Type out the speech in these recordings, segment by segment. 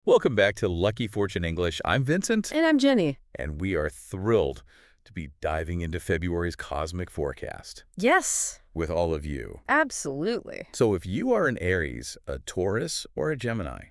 Welcome back to Lucky Fortune English. I'm Vincent, And I'm Jenny. and we are thrilled to be diving into February's cosmic forecast Yes, with all of you. absolutely. So if you are an Aries, a Taurus, or a Gemini,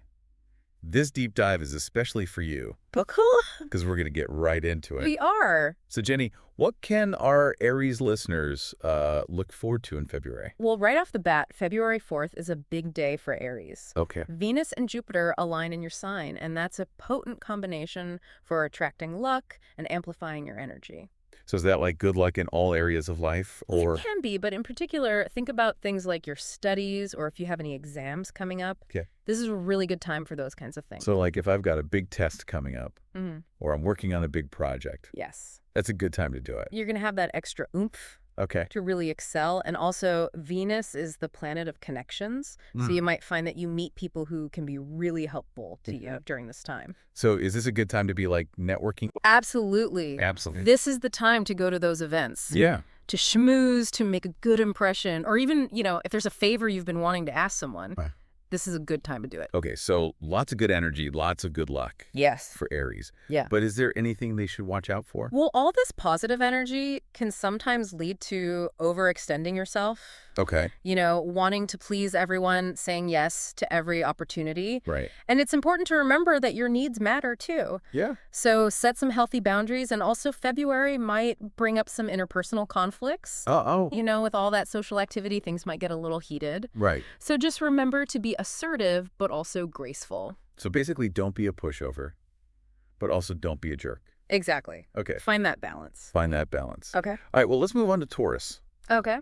this deep dive is especially for you Buckle? because we're going to get right into it. We are. So Jenny, what can our Aries listeners look forward to in February? Well, right off the bat, February 4th is a big day for Aries. Okay. Venus and Jupiter align in your sign, and that's a potent combination for attracting luck and amplifying your energy. So is that like good luck in all areas of life, or? It can be, but in particular, think about things like your studies or if you have any exams coming up. Okay. This is a really good time for those kinds of things. So like if I've got a big test coming up, hmm or I'm working on a big project, Yes. that's a good time to do it. You're going to have that extra oomph Okay. to really excel. And also, Venus is the planet of connections. So you might find that you meet people who can be really helpful to you during this time. So is this a good time to be like networking? Absolutely. Absolutely. This is the time to go to those events. Yeah. To schmooze, to make a good impression, or even, if there's a favor you've been wanting to ask someone, Right. this is a good time to do it. Okay, so lots of good energy, lots of good luck Yes. for Aries. Yeah. But is there anything they should watch out for? Well, all this positive energy can sometimes lead to overextending yourself. Okay. Wanting to please everyone, saying yes to every opportunity. Right. And it's important to remember that your needs matter too. Yeah. So set some healthy boundaries. And also February might bring up some interpersonal conflicts. Oh. With all that social activity, things might get a little heated. Right. So just remember to be assertive, but also graceful. So basically don't be a pushover, but also don't be a jerk. Exactly. Okay. Find that balance. Find that balance. Okay. All right, well, let's move on to Taurus. Okay.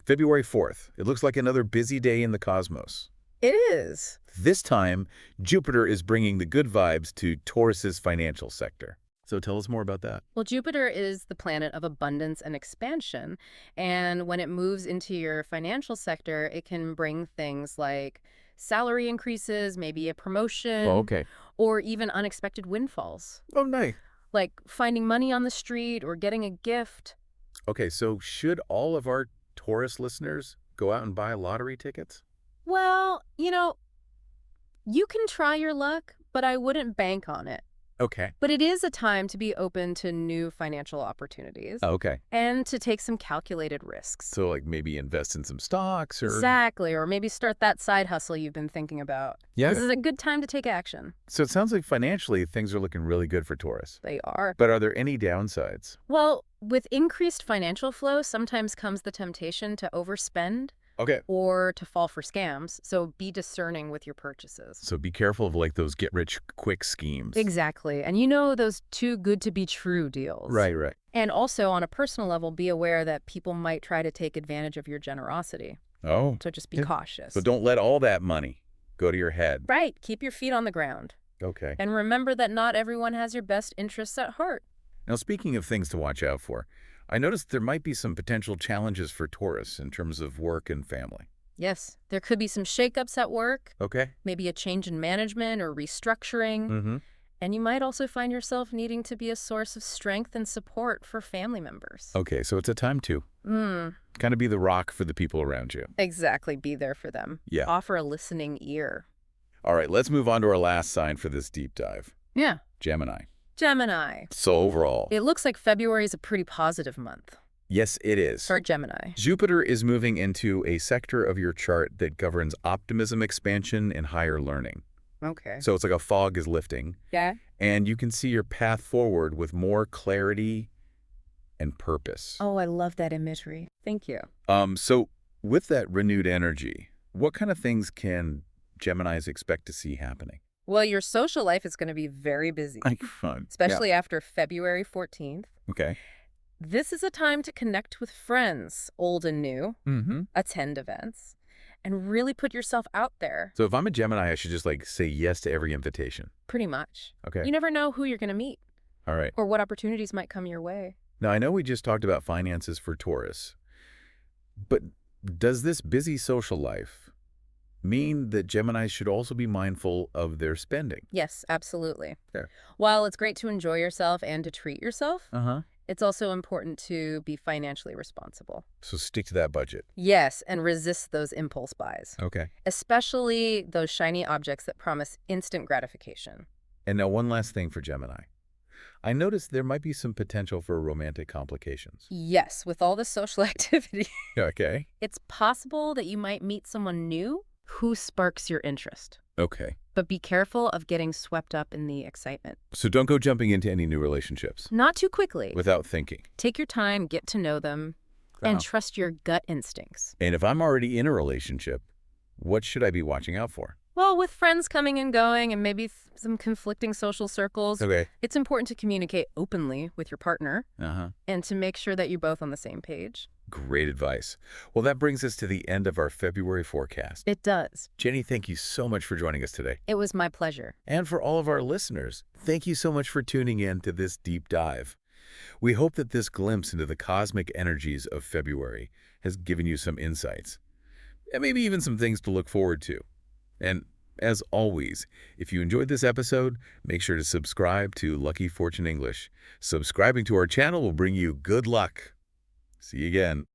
February 4th. It looks like another busy day in the cosmos. It is. This time, Jupiter is bringing the good vibes to Taurus's financial sector. So tell us more about that. Well, Jupiter is the planet of abundance and expansion. And when it moves into your financial sector, it can bring things like salary increases, maybe a promotion, okay. or even unexpected windfalls, Oh, nice. like finding money on the street or getting a gift. Okay, so should all of our Taurus listeners go out and buy lottery tickets? Well, you can try your luck, but I wouldn't bank on it. Okay. But it is a time to be open to new financial opportunities Okay. and to take some calculated risks. So like maybe invest in some stocks or... Exactly, or maybe start that side hustle you've been thinking about. Yeah. This is a good time to take action. So it sounds like financially things are looking really good for Taurus. They are. But are there any downsides? Well, with increased financial flow, sometimes comes the temptation to overspend Okay. or to fall for scams. So be discerning with your purchases. So be careful of like those get-rich-quick schemes. Exactly. And those too good to be true deals. Right. And also on a personal level, be aware that people might try to take advantage of your generosity. Oh. So just be Yeah. cautious. So don't let all that money go to your head. Right. Keep your feet on the ground. Okay. And remember that not everyone has your best interests at heart. Now, speaking of things to watch out for, I noticed there might be some potential challenges for Taurus in terms of work and family. Yes, there could be some shakeups at work, Okay. maybe a change in management or restructuring. Mm-hmm. And you might also find yourself needing to be a source of strength and support for family members. Okay, so it's a time to kind of be the rock for the people around you. Exactly. Be there for them. Yeah. Offer a listening ear. All right, let's move on to our last sign for this deep dive. Yeah. Gemini. Gemini. So overall, It looks like February is a pretty positive month yes, it is. for Gemini. Jupiter is moving into a sector of your chart that governs optimism, expansion, and higher learning. Okay. So it's like a fog is lifting, Yeah. and you can see your path forward with more clarity and purpose. Oh, I love that imagery. Thank you. So with that renewed energy, what kind of things can Geminis expect to see happening? Well, your social life is going to be very busy, Like fun. especially after February 14th. Yeah. Okay. This is a time to connect with friends, old and new, Mm-hmm. attend events, and really put yourself out there, So if I'm a Gemini, I should just like say yes to every invitation. pretty much. Okay. You never know who you're going to meet All right. or what opportunities might come your way. Now, I know we just talked about finances for Taurus, but does this busy social life mean that Geminis should also be mindful of their spending? Yes, absolutely. Yeah. While it's great to enjoy yourself and to treat yourself, Uh-huh. It's also important to be financially responsible. So stick to that budget. Yes, and resist those impulse buys, Okay. especially those shiny objects that promise instant gratification. And now one last thing for Gemini. I noticed there might be some potential for romantic complications. Yes, with all the social activity, Okay. it's possible that you might meet someone new who sparks your interest. Okay. But be careful of getting swept up in the excitement. So don't go jumping into any new relationships Not too quickly. without thinking. Take your time, get to know them, and trust your gut instincts. And if I'm already in a relationship, what should I be watching out for? Well, with friends coming and going and maybe some conflicting social circles, Okay. it's important to communicate openly with your partner Uh-huh. and to make sure that you're both on the same page. Great advice. Well, that brings us to the end of our February forecast. It does. Jenny, thank you so much for joining us today. It was my pleasure. And for all of our listeners, thank you so much for tuning in to this deep dive. We hope that this glimpse into the cosmic energies of February has given you some insights, and maybe even some things to look forward to. And as always, if you enjoyed this episode, make sure to subscribe to Lucky Fortune English. Subscribing to our channel will bring you good luck. See you again.